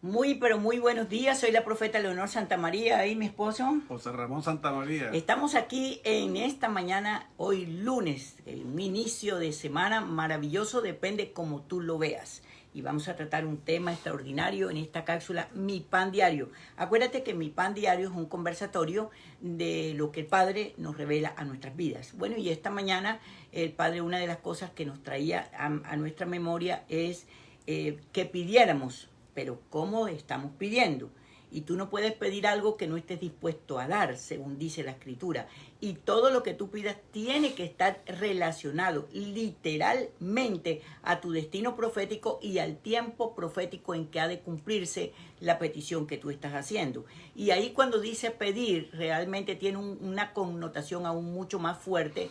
Muy, pero muy buenos días. Soy la profeta Leonor Santamaría y mi esposo. José Ramón Santamaría. Estamos aquí en esta mañana, hoy lunes, un inicio de semana maravilloso, depende como tú lo veas. Y vamos a tratar un tema extraordinario en esta cápsula, Mi Pan Diario. Acuérdate que Mi Pan Diario es un conversatorio de lo que el Padre nos revela a nuestras vidas. Bueno, y esta mañana el Padre, una de las cosas que nos traía a nuestra memoria es que pidiéramos. Pero ¿cómo estamos pidiendo? Y tú no puedes pedir algo que no estés dispuesto a dar, según dice la Escritura. Y todo lo que tú pidas tiene que estar relacionado literalmente a tu destino profético y al tiempo profético en que ha de cumplirse la petición que tú estás haciendo. Y ahí cuando dice pedir, realmente tiene una connotación aún mucho más fuerte.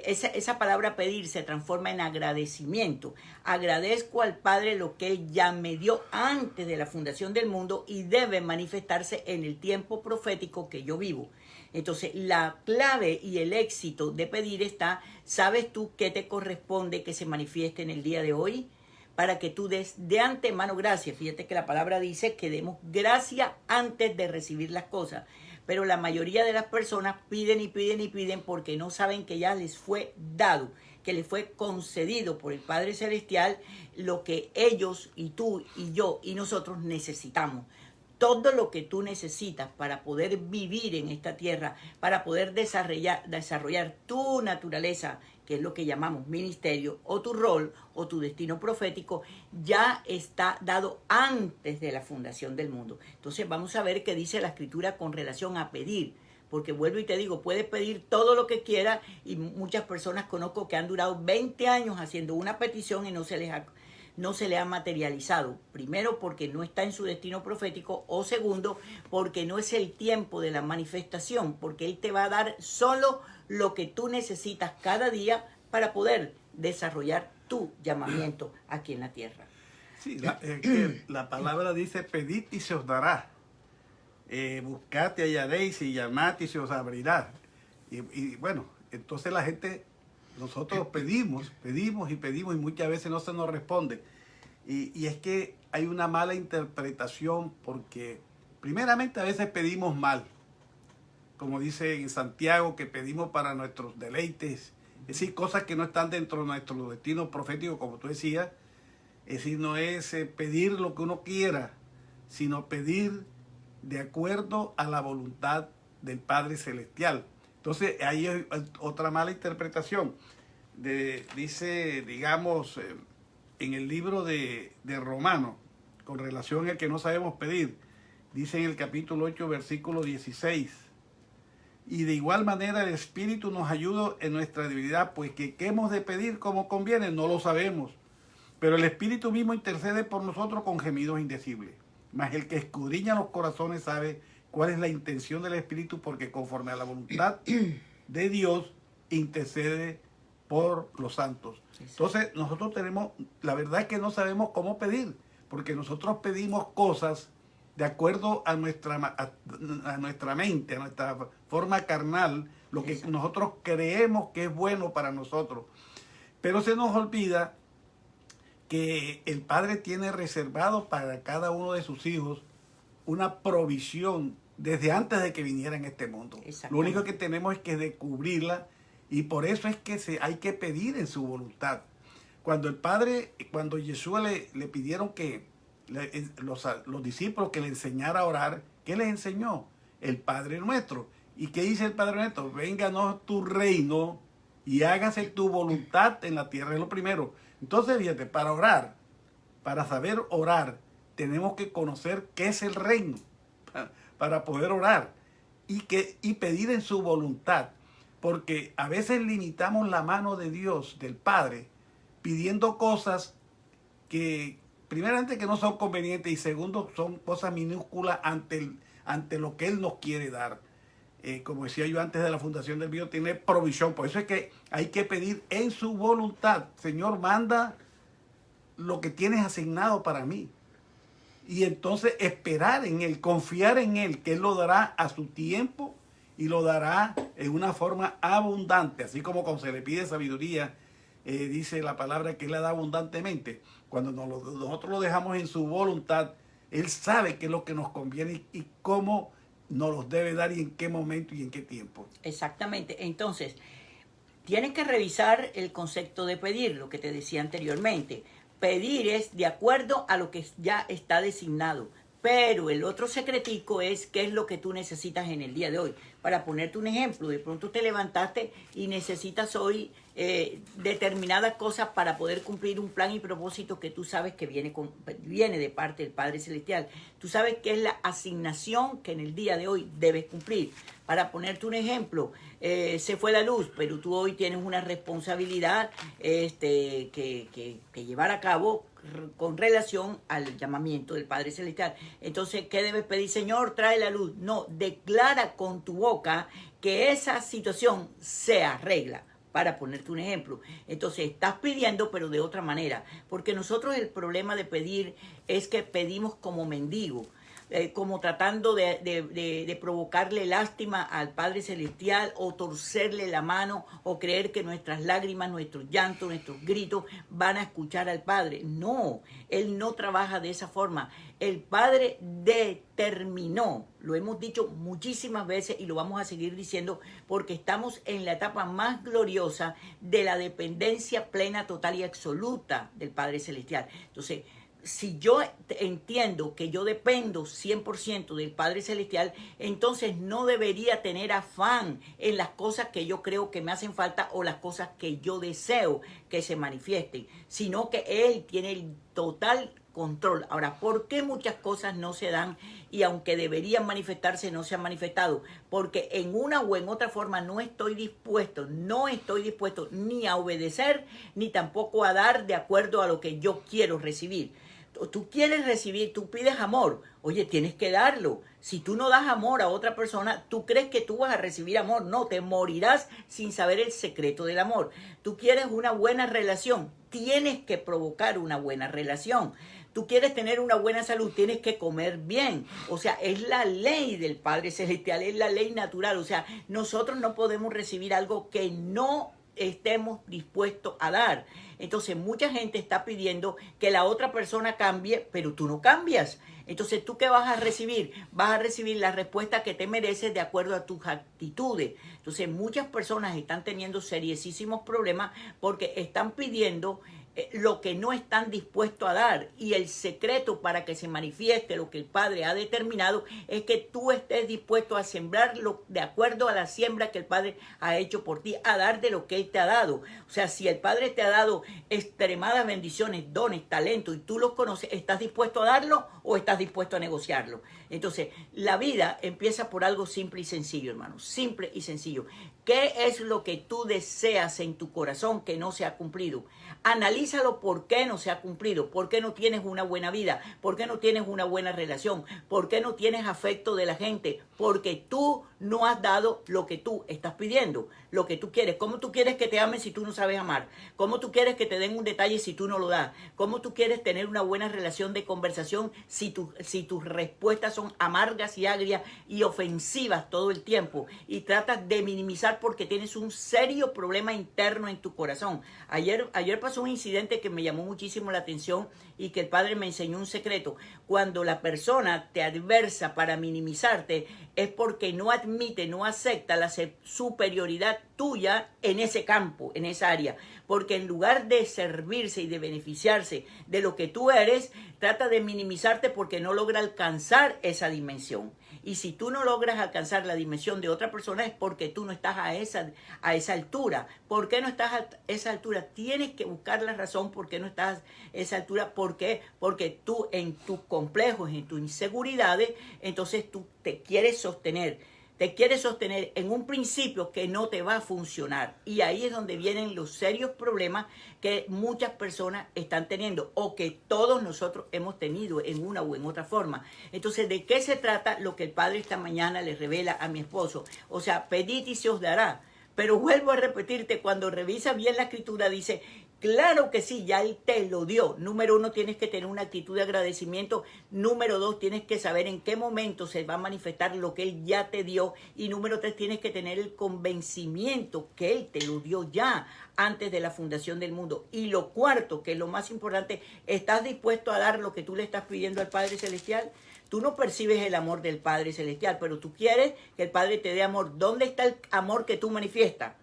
Esa palabra pedir se transforma en agradecimiento. Agradezco al Padre lo que Él ya me dio antes de la fundación del mundo y debe manifestarse en el tiempo profético que yo vivo. Entonces, la clave y el éxito de pedir está, ¿sabes tú qué te corresponde que se manifieste en el día de hoy? Para que tú des de antemano gracias. Fíjate que la palabra dice que demos gracia antes de recibir las cosas. Pero la mayoría de las personas piden y piden y piden porque no saben que ya les fue dado, que les fue concedido por el Padre Celestial lo que ellos y tú y yo y nosotros necesitamos. Todo lo que tú necesitas para poder vivir en esta tierra, para poder desarrollar tu naturaleza, que es lo que llamamos ministerio, o tu rol, o tu destino profético, ya está dado antes de la fundación del mundo. Entonces vamos a ver qué dice la Escritura con relación a pedir. Porque vuelvo y te digo, puedes pedir todo lo que quieras y muchas personas conozco que han durado 20 años haciendo una petición y no se le ha materializado. Primero, porque no está en su destino profético, o segundo, porque no es el tiempo de la manifestación, porque Él te va a dar solo lo que tú necesitas cada día para poder desarrollar tu llamamiento aquí en la tierra. Sí, la palabra dice, pedid y se os dará. Buscad y hallaréis, y llamad y se os abrirá. Y bueno, entonces la gente, nosotros pedimos y muchas veces no se nos responde. Y es que hay una mala interpretación porque primeramente a veces pedimos mal. Como dice en Santiago, que pedimos para nuestros deleites. Es decir, cosas que no están dentro de nuestro destino profético, como tú decías. Es decir, no es pedir lo que uno quiera, sino pedir de acuerdo a la voluntad del Padre Celestial. Entonces, ahí hay otra mala interpretación. Dice, digamos, en el libro de Romanos, con relación al que no sabemos pedir, dice en el capítulo 8, versículo 16, y de igual manera el Espíritu nos ayuda en nuestra debilidad, pues que qué hemos de pedir como conviene, no lo sabemos, pero el Espíritu mismo intercede por nosotros con gemidos indecibles. Mas el que escudriña los corazones sabe cuál es la intención del Espíritu, porque conforme a la voluntad de Dios intercede por los santos. Entonces nosotros tenemos, la verdad es que no sabemos cómo pedir, porque nosotros pedimos cosas de acuerdo a nuestra mente, a nuestra forma carnal, lo que nosotros creemos que es bueno para nosotros. Pero se nos olvida que el Padre tiene reservado para cada uno de sus hijos una provisión desde antes de que viniera en este mundo. Lo único que tenemos es que descubrirla, y por eso es que hay que pedir en su voluntad. Cuando el Padre, cuando Yeshua le pidieron que los discípulos que le enseñara a orar, ¿qué les enseñó? El Padre Nuestro. ¿Y qué dice el Padre Nuestro? Vénganos tu reino y hágase tu voluntad en la tierra, es lo primero. Entonces, fíjate, para orar, para saber orar, tenemos que conocer qué es el reino, para poder orar y pedir en su voluntad. Porque a veces limitamos la mano de Dios, del Padre, pidiendo cosas que, primeramente, que no son convenientes, y segundo, son cosas minúsculas ante lo que Él nos quiere dar. Como decía yo antes de la fundación del mundo, tiene provisión. Por eso es que hay que pedir en su voluntad. Señor, manda lo que tienes asignado para mí. Y entonces esperar en Él, confiar en Él, que Él lo dará a su tiempo y lo dará en una forma abundante. Así como cuando se le pide sabiduría, dice la palabra que Él la da abundantemente. Cuando nosotros lo dejamos en su voluntad, Él sabe qué es lo que nos conviene y cómo nos los debe dar y en qué momento y en qué tiempo. Exactamente. Entonces, tienes que revisar el concepto de pedir, lo que te decía anteriormente. Pedir es de acuerdo a lo que ya está designado. Pero el otro secretico es qué es lo que tú necesitas en el día de hoy. Para ponerte un ejemplo, de pronto te levantaste y necesitas hoy determinadas cosas para poder cumplir un plan y propósito que tú sabes que viene de parte del Padre Celestial. Tú sabes que es la asignación que en el día de hoy debes cumplir. Para ponerte un ejemplo, se fue la luz, pero tú hoy tienes una responsabilidad que llevar a cabo con relación al llamamiento del Padre Celestial. Entonces, ¿qué debes pedir? Señor, trae la luz. No, declara con tu boca que esa situación se arregla. Para ponerte un ejemplo. Entonces, estás pidiendo, pero de otra manera. Porque nosotros el problema de pedir es que pedimos como mendigo. Como tratando de provocarle lástima al Padre Celestial o torcerle la mano o creer que nuestras lágrimas, nuestros llantos, nuestros gritos van a escuchar al Padre. No, Él no trabaja de esa forma. El Padre determinó, lo hemos dicho muchísimas veces y lo vamos a seguir diciendo porque estamos en la etapa más gloriosa de la dependencia plena, total y absoluta del Padre Celestial. Entonces, si yo entiendo que yo dependo 100% del Padre Celestial, entonces no debería tener afán en las cosas que yo creo que me hacen falta o las cosas que yo deseo que se manifiesten, sino que Él tiene el total control. Ahora, ¿por qué muchas cosas no se dan y aunque deberían manifestarse no se han manifestado? Porque en una o en otra forma no estoy dispuesto ni a obedecer ni tampoco a dar de acuerdo a lo que yo quiero recibir. Tú quieres recibir, tú pides amor, oye, tienes que darlo. Si tú no das amor a otra persona, tú crees que tú vas a recibir amor. No, te morirás sin saber el secreto del amor. Tú quieres una buena relación, tienes que provocar una buena relación. Tú quieres tener una buena salud, tienes que comer bien. O sea, es la ley del Padre Celestial, es la ley natural. O sea, nosotros no podemos recibir algo que no estemos dispuestos a dar. Entonces mucha gente está pidiendo que la otra persona cambie, pero tú no cambias. Entonces, ¿tú qué vas a recibir? Vas a recibir la respuesta que te mereces de acuerdo a tus actitudes. Entonces, muchas personas están teniendo seriosísimos problemas porque están pidiendo lo que no están dispuestos a dar. Y el secreto para que se manifieste lo que el Padre ha determinado es que tú estés dispuesto a sembrarlo de acuerdo a la siembra que el Padre ha hecho por ti, a dar de lo que Él te ha dado. O sea, si el Padre te ha dado extremadas bendiciones, dones, talentos y tú los conoces, ¿estás dispuesto a darlo o estás dispuesto a negociarlo? Entonces, la vida empieza por algo simple y sencillo, hermano. Simple y sencillo. ¿Qué es lo que tú deseas en tu corazón que no se ha cumplido? Analízalo por qué no se ha cumplido, por qué no tienes una buena vida, por qué no tienes una buena relación, por qué no tienes afecto de la gente, porque tú no has dado lo que tú estás pidiendo, lo que tú quieres. ¿Cómo tú quieres que te amen si tú no sabes amar? ¿Cómo tú quieres que te den un detalle si tú no lo das? ¿Cómo tú quieres tener una buena relación de conversación si tus respuestas son amargas y agrias y ofensivas todo el tiempo y tratas de minimizar porque tienes un serio problema interno en tu corazón? Ayer pasó un incidente que me llamó muchísimo la atención y que el Padre me enseñó un secreto. Cuando la persona te adversa para minimizarte es porque no admite, no acepta la superioridad tuya en ese campo, en esa área. Porque en lugar de servirse y de beneficiarse de lo que tú eres, trata de minimizarte porque no logra alcanzar esa dimensión. Y si tú no logras alcanzar la dimensión de otra persona es porque tú no estás a esa altura. ¿Por qué no estás a esa altura? Tienes que buscar la razón por qué no estás a esa altura. ¿Por qué? Porque tú en tus complejos, en tus inseguridades, entonces tú te quieres sostener en un principio que no te va a funcionar. Y ahí es donde vienen los serios problemas que muchas personas están teniendo o que todos nosotros hemos tenido en una u en otra forma. Entonces, ¿de qué se trata lo que el Padre esta mañana le revela a mi esposo? O sea, pedid y se os dará. Pero vuelvo a repetirte, cuando revisas bien la Escritura dice Claro que sí, ya Él te lo dio. Número 1, tienes que tener una actitud de agradecimiento. Número 2, tienes que saber en qué momento se va a manifestar lo que Él ya te dio. Y número 3, tienes que tener el convencimiento que Él te lo dio ya antes de la fundación del mundo. Y lo cuarto, que es lo más importante, ¿estás dispuesto a dar lo que tú le estás pidiendo al Padre Celestial? Tú no percibes el amor del Padre Celestial, pero tú quieres que el Padre te dé amor. ¿Dónde está el amor que tú manifiestas?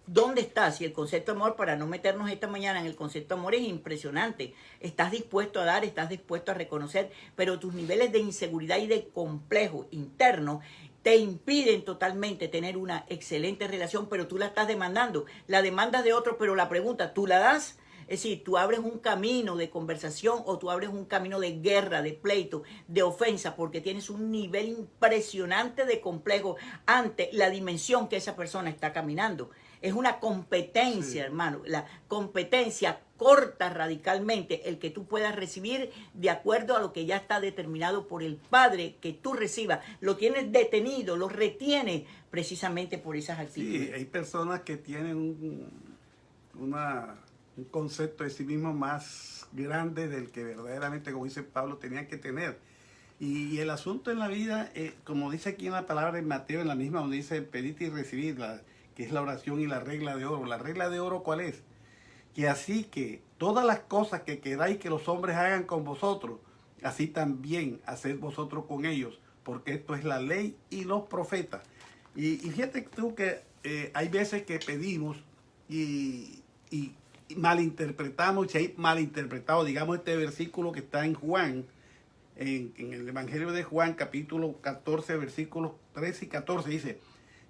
¿Dónde estás? Y el concepto de amor, para no meternos esta mañana en el concepto de amor, es impresionante. Estás dispuesto a dar, estás dispuesto a reconocer, pero tus niveles de inseguridad y de complejo interno te impiden totalmente tener una excelente relación, pero tú la estás demandando. La demandas de otro, pero la pregunta, ¿tú la das? Es decir, tú abres un camino de conversación o tú abres un camino de guerra, de pleito, de ofensa, porque tienes un nivel impresionante de complejo ante la dimensión que esa persona está caminando. Es una competencia, sí, hermano. La competencia corta radicalmente el que tú puedas recibir de acuerdo a lo que ya está determinado por el Padre que tú recibas. Lo tienes detenido, lo retienes precisamente por esas actitudes. Sí, hay personas que tienen un concepto de sí mismo más grande del que verdaderamente, como dice Pablo, tenían que tener. Y el asunto en la vida, como dice aquí en la palabra en Mateo, en la misma donde dice pedid y recibid, que es la oración y la regla de oro. La regla de oro, ¿cuál es? Que así que todas las cosas que queráis que los hombres hagan con vosotros, así también haced vosotros con ellos, porque esto es la ley y los profetas. Y fíjate tú que hay veces que pedimos y malinterpretamos, si hay malinterpretado, digamos, este versículo que está en Juan, en el Evangelio de Juan, capítulo 14, versículos 13 y 14, dice: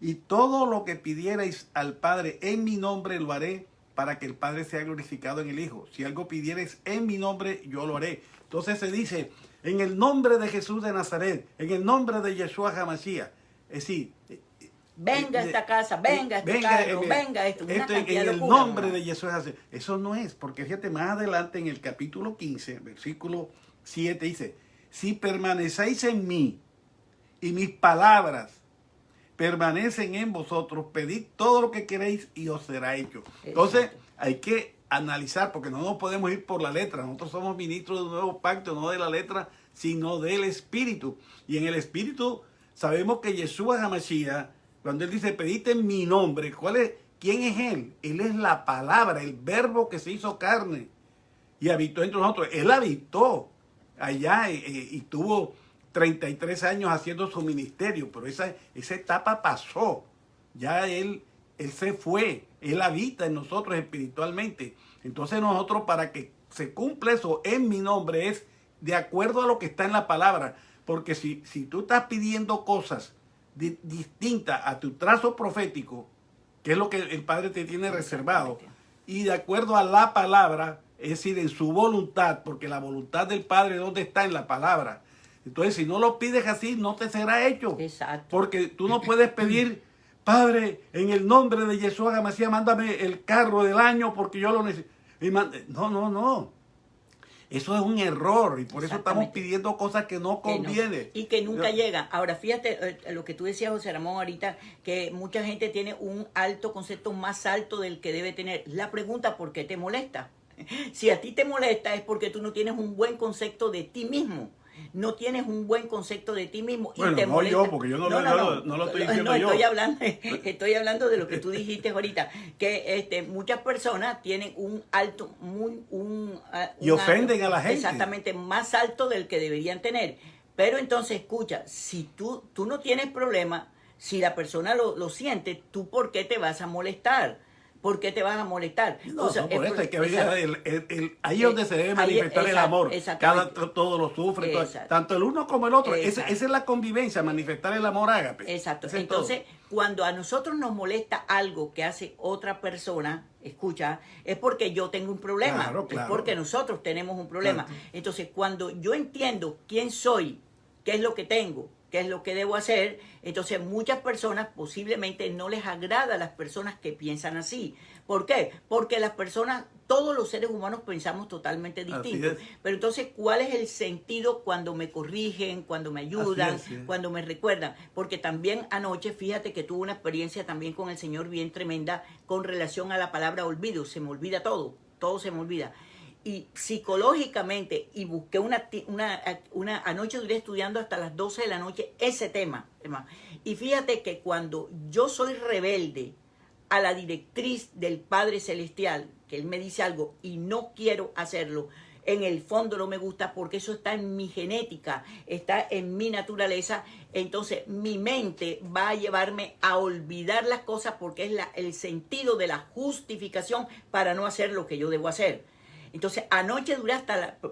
y todo lo que pidierais al Padre en mi nombre lo haré, para que el Padre sea glorificado en el Hijo. Si algo pidierais en mi nombre, yo lo haré. Entonces se dice, en el nombre de Jesús de Nazaret, en el nombre de Yeshua HaMashiach. Es decir, venga a esta casa, venga a este carro, venga esto. En el nombre de Yeshua HaMashiach. Eso no es, porque fíjate, más adelante en el capítulo 15, versículo 7, dice, si permanecéis en mí y mis palabras permanecen en vosotros, pedid todo lo que queréis y os será hecho. Entonces, hay que analizar, porque no nos podemos ir por la letra. Nosotros somos ministros de un nuevo pacto, no de la letra, sino del Espíritu. Y en el Espíritu sabemos que Yeshua HaMashiach, cuando Él dice, pedid en mi nombre, ¿quién es Él? Él es la palabra, el verbo que se hizo carne y habitó entre nosotros. Él habitó allá y tuvo 33 años haciendo su ministerio, pero esa etapa pasó. Ya él se fue, Él habita en nosotros espiritualmente. Entonces nosotros, para que se cumpla eso en mi nombre, es de acuerdo a lo que está en la palabra. Porque si tú estás pidiendo cosas distintas a tu trazo profético, que es lo que el Padre te tiene reservado, y de acuerdo a la palabra, es decir, en su voluntad, porque la voluntad del Padre, ¿dónde está? En la palabra. Entonces, si no lo pides así, no te será hecho. Exacto. Porque tú no puedes pedir, Padre, en el nombre de Yeshua HaMashiach, mándame el carro del año porque yo lo necesito. No. Eso es un error y por eso estamos pidiendo cosas que no conviene. Y que nunca llegan. Ahora, fíjate lo que tú decías, José Ramón, ahorita, que mucha gente tiene un alto concepto más alto del que debe tener. La pregunta, ¿por qué te molesta? Si a ti te molesta es porque tú no tienes un buen concepto de ti mismo. No tienes un buen concepto de ti mismo. Bueno, y te no molesta. yo, porque yo no lo estoy diciendo yo. Estoy hablando de lo que tú dijiste ahorita, que muchas personas tienen un alto, y ofenden a la gente. Exactamente, más alto del que deberían tener. Pero entonces, escucha, si tú no tienes problema, si la persona lo siente, ¿tú por qué te vas a molestar? ¿Por qué te vas a molestar? No, por eso hay que ver ahí es donde se debe manifestar el amor. Todo lo sufre, tanto el uno como el otro. Esa es la convivencia, manifestar el amor ágape. Exacto. Entonces, cuando a nosotros nos molesta algo que hace otra persona, escucha, es porque yo tengo un problema. Claro. Es porque nosotros tenemos un problema. Claro. Entonces, cuando yo entiendo quién soy, qué es lo que tengo, qué es lo que debo hacer, entonces muchas personas posiblemente no les agrada a las personas que piensan así. ¿Por qué? Porque las personas, todos los seres humanos pensamos totalmente distintos. Pero entonces, ¿cuál es el sentido cuando me corrigen, cuando me ayudan, cuando me recuerdan? Porque también anoche, fíjate que tuve una experiencia también con el Señor bien tremenda con relación a la palabra olvido. Se me olvida todo todo se me olvida. Y psicológicamente, y busqué anoche duré estudiando hasta las 12 de la noche ese tema, hermano. Y fíjate que cuando yo soy rebelde a la directriz del Padre Celestial, que Él me dice algo y no quiero hacerlo, en el fondo no me gusta porque eso está en mi genética, está en mi naturaleza, entonces mi mente va a llevarme a olvidar las cosas porque es el sentido de la justificación para no hacer lo que yo debo hacer. Entonces, anoche duré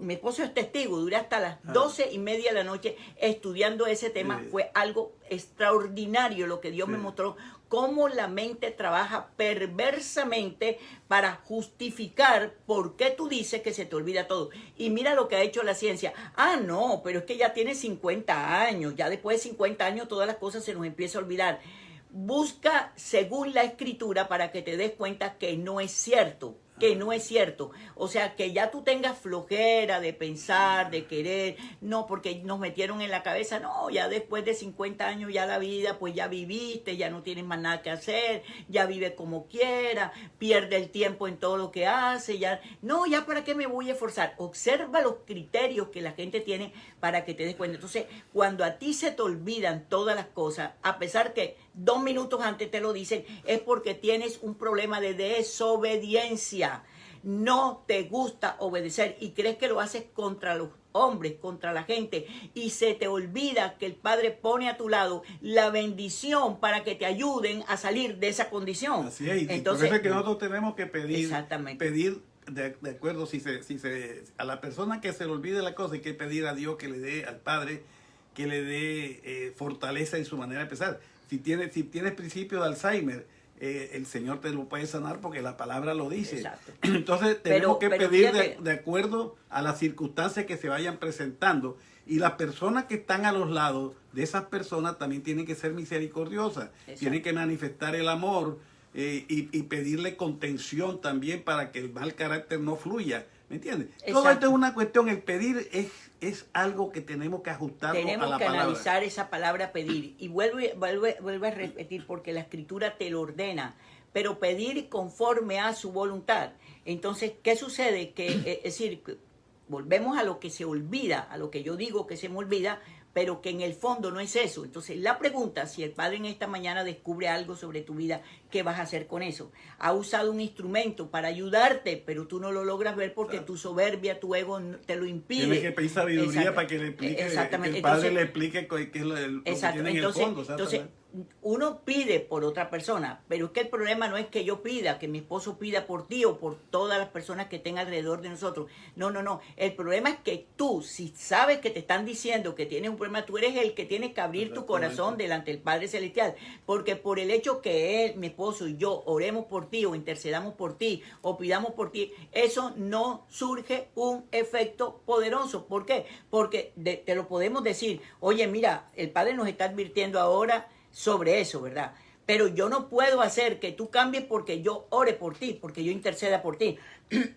mi esposo es testigo, duré hasta las 12:30 de la noche estudiando ese tema. Sí. Fue algo extraordinario lo que Dios me mostró, cómo la mente trabaja perversamente para justificar por qué tú dices que se te olvida todo. Y mira lo que ha hecho la ciencia. Ah, no, pero es que ya tiene 50 años, ya después de 50 años todas las cosas se nos empieza a olvidar. Busca según la escritura para que te des cuenta que no es cierto. Que no es cierto, o sea, que ya tú tengas flojera de pensar, de querer, no, porque nos metieron en la cabeza, no, ya después de 50 años ya la vida, pues ya viviste, ya no tienes más nada que hacer, ya vive como quiera, pierde el tiempo en todo lo que hace, ya, no, ya para qué me voy a esforzar. Observa los criterios que la gente tiene para que te des cuenta. Entonces, cuando a ti se te olvidan todas las cosas, a pesar que 2 minutos antes te lo dicen, es porque tienes un problema de desobediencia. No te gusta obedecer y crees que lo haces contra los hombres, contra la gente, y se te olvida que el Padre pone a tu lado la bendición para que te ayuden a salir de esa condición. Así es, entonces, por eso es que nosotros tenemos que pedir, exactamente. pedir de acuerdo, a la persona que se le olvide la cosa, hay que pedir a Dios que le dé, al Padre, que le dé fortaleza en su manera de pensar. Si tienes principio de Alzheimer, el Señor te lo puede sanar porque la palabra lo dice. Exacto. Entonces tenemos que pedir fíjate, de acuerdo a las circunstancias que se vayan presentando. Y las personas que están a los lados de esas personas también tienen que ser misericordiosas. Exacto. Tienen que manifestar el amor y pedirle contención también para que el mal carácter no fluya. ¿Me entiendes? Exacto. Todo esto es una cuestión, el pedir es algo que tenemos que ajustarlo a la palabra. Tenemos que analizar esa palabra pedir. Y vuelve a repetir porque la escritura te lo ordena. Pero pedir conforme a su voluntad. Entonces, ¿qué sucede? Que, es decir, volvemos a lo que se olvida, a lo que yo digo que se me olvida, pero que en el fondo no es eso. Entonces, la pregunta, si el Padre en esta mañana descubre algo sobre tu vida, ¿qué vas a hacer con eso? Ha usado un instrumento para ayudarte, pero tú no lo logras ver porque tu soberbia, tu ego te lo impide. Tienes que pedir sabiduría para que le explique, que el Padre le explique qué es lo que tiene en el fondo. Entonces, uno pide por otra persona, pero es que el problema no es que yo pida, que mi esposo pida por ti o por todas las personas que estén alrededor de nosotros. No. El problema es que tú, si sabes que te están diciendo que tienes un problema, tú eres el que tiene que abrir tu corazón delante del Padre Celestial. Porque por el hecho que él, mi esposo y yo oremos por ti o intercedamos por ti o pidamos por ti, eso no surge un efecto poderoso. ¿Por qué? Porque te lo podemos decir, oye, mira, el Padre nos está advirtiendo ahora sobre eso, ¿verdad? Pero yo no puedo hacer que tú cambies porque yo ore por ti, porque yo interceda por ti.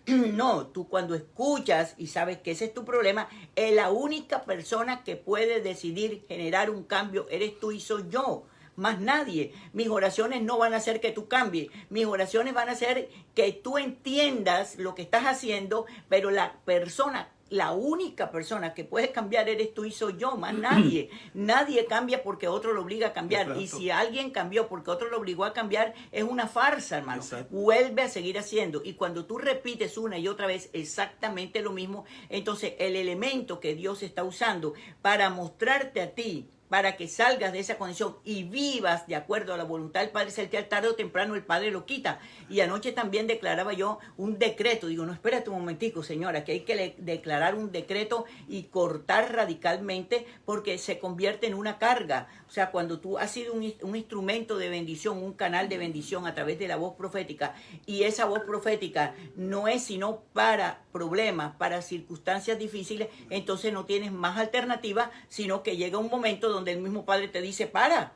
No, tú cuando escuchas y sabes que ese es tu problema, la única persona que puede decidir generar un cambio eres tú y soy yo. Más nadie. Mis oraciones no van a hacer que tú cambies. Mis oraciones van a hacer que tú entiendas lo que estás haciendo, pero la única persona que puede cambiar eres tú y soy yo, más nadie. Nadie cambia porque otro lo obliga a cambiar. Exacto. Y si alguien cambió porque otro lo obligó a cambiar, es una farsa, hermano. Exacto. Vuelve a seguir haciendo. Y cuando tú repites una y otra vez exactamente lo mismo, entonces el elemento que Dios está usando para mostrarte a ti, para que salgas de esa condición y vivas de acuerdo a la voluntad del Padre Celestial, tarde o temprano el Padre lo quita. Y anoche también declaraba yo un decreto. Digo, no, espérate un momentico, señora, que hay que declarar un decreto y cortar radicalmente porque se convierte en una carga. O sea, cuando tú has sido un instrumento de bendición, un canal de bendición a través de la voz profética, y esa voz profética no es sino para problemas, para circunstancias difíciles, entonces no tienes más alternativa, sino que llega un momento donde el mismo Padre te dice, para,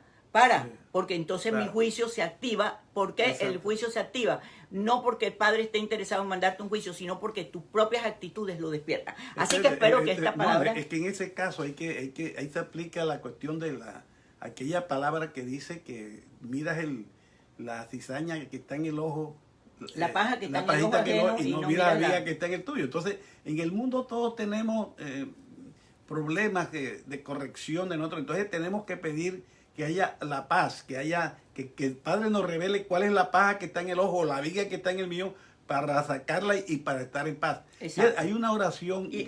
porque entonces mi juicio se activa. ¿Por qué el juicio se activa? No porque el Padre esté interesado en mandarte un juicio, sino porque tus propias actitudes lo despiertan. Así que espero que esta palabra... Es que en ese caso ahí se aplica la cuestión de aquella palabra que dice que miras la cizaña que está en el ojo, La paja que está la en el ojo pajita que ajeno y y no no mira la miras la... viga que está en el tuyo. Entonces, en el mundo todos tenemos problemas de corrección de nosotros. Entonces tenemos que pedir que haya la paz, que el Padre nos revele cuál es la paja que está en el ojo, la viga que está en el mío, para sacarla y para estar en paz. Exacto. Hay una oración. Y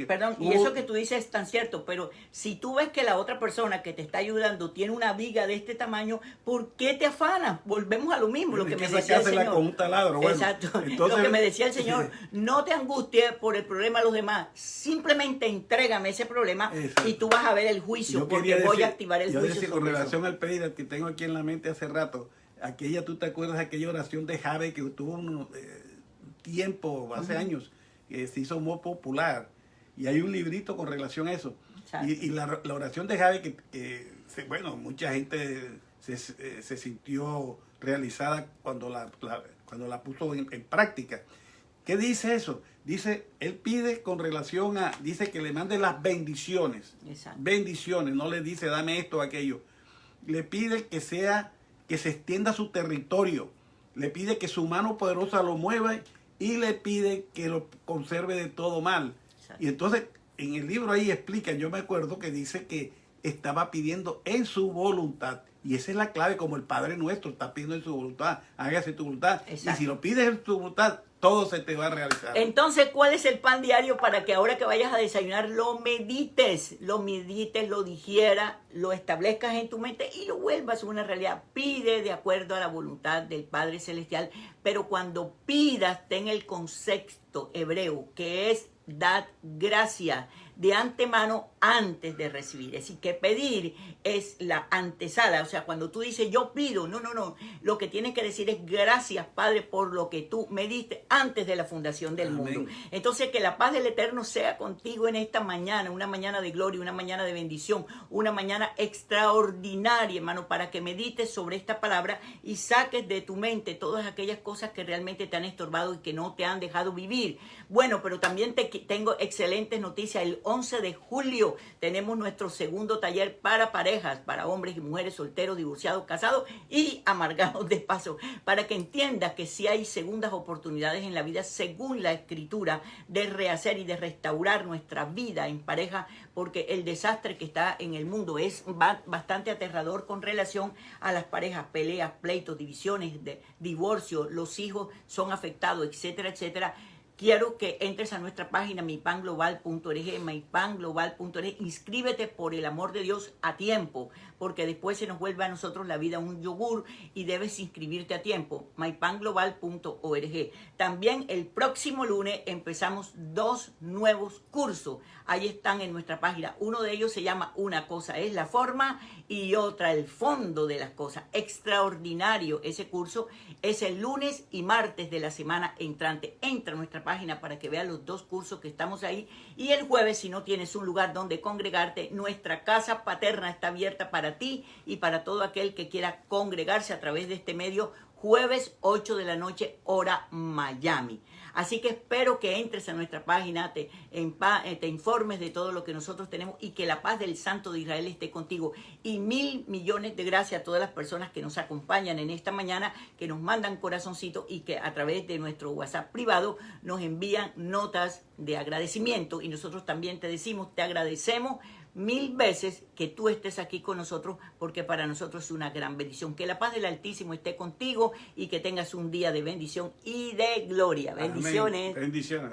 eso que tú dices es tan cierto, pero si tú ves que la otra persona que te está ayudando tiene una viga de este tamaño, ¿por qué te afanas? Volvemos a lo mismo, lo que me decía el Señor. Con un taladro. Bueno, exacto. entonces, lo que me decía el Señor, no te angusties por el problema de los demás, simplemente entrégame ese problema exacto. Y tú vas a ver el juicio, porque voy a activar el juicio. Decir, con relación al pedir que tengo aquí en la mente hace rato, tú te acuerdas de aquella oración de Jabe que tuvo un tiempo, hace años, que se hizo muy popular, y hay un librito con relación a eso. Y la oración de Jabe bueno, mucha gente se sintió realizada cuando la puso en práctica. ¿Qué dice eso? Dice, él pide con relación dice que le mande las bendiciones. Exacto. Bendiciones, no le dice dame esto o aquello. Le pide que se extienda su territorio. Le pide que su mano poderosa lo mueva y le pide que lo conserve de todo mal. Exacto. Y entonces en el libro ahí explica, yo me acuerdo que dice que estaba pidiendo en su voluntad. Y esa es la clave, como el Padre Nuestro está pidiendo en su voluntad, hágase tu voluntad. Exacto. Y si lo pides en tu voluntad, todo se te va a realizar. Entonces, ¿cuál es el pan diario para que ahora que vayas a desayunar lo medites, lo digieras, lo establezcas en tu mente y lo vuelvas una realidad? Pide de acuerdo a la voluntad del Padre Celestial, pero cuando pidas, ten el concepto hebreo, que es dad gracia de antemano antes de recibir. Es decir, que pedir es la antesala. O sea, cuando tú dices yo pido, no. Lo que tienes que decir es gracias, Padre, por lo que tú me diste antes de la fundación del Amén. Mundo. Entonces, que la paz del Eterno sea contigo en esta mañana, una mañana de gloria, una mañana de bendición, una mañana extraordinaria, hermano, para que medites sobre esta palabra y saques de tu mente todas aquellas cosas que realmente te han estorbado y que no te han dejado vivir. Bueno, pero también tengo excelentes noticias. El 11 de julio tenemos nuestro segundo taller para parejas, para hombres y mujeres solteros, divorciados, casados y amargados de paso, para que entiendas que si hay segundas oportunidades en la vida, según la Escritura, de rehacer y de restaurar nuestra vida en pareja, porque el desastre que está en el mundo es bastante aterrador con relación a las parejas, peleas, pleitos, divisiones, divorcio, los hijos son afectados, etcétera, etcétera. Quiero que entres a nuestra página mypanglobal.org, inscríbete por el amor de Dios a tiempo, porque después se nos vuelve a nosotros la vida un yogur y debes inscribirte a tiempo, mypanglobal.org. También el próximo lunes empezamos 2 nuevos cursos, ahí están en nuestra página. Uno de ellos se llama Una cosa es la forma y otra el fondo de las cosas. Extraordinario ese curso, es el lunes y martes de la semana entrante. Entra a nuestra página para que veas los 2 cursos que estamos ahí. Y el jueves, si no tienes un lugar donde congregarte, nuestra casa paterna está abierta para ti y para todo aquel que quiera congregarse a través de este medio, jueves 8 de la noche, hora Miami. Así que espero que entres a nuestra página, te informes de todo lo que nosotros tenemos y que la paz del Santo de Israel esté contigo. Y 1,000 millones de gracias a todas las personas que nos acompañan en esta mañana, que nos mandan corazoncitos y que a través de nuestro WhatsApp privado nos envían notas de agradecimiento. Y nosotros también te decimos, te agradecemos 1000 veces que tú estés aquí con nosotros, porque para nosotros es una gran bendición. Que la paz del Altísimo esté contigo y que tengas un día de bendición y de gloria. Bendiciones. Amén. Bendiciones.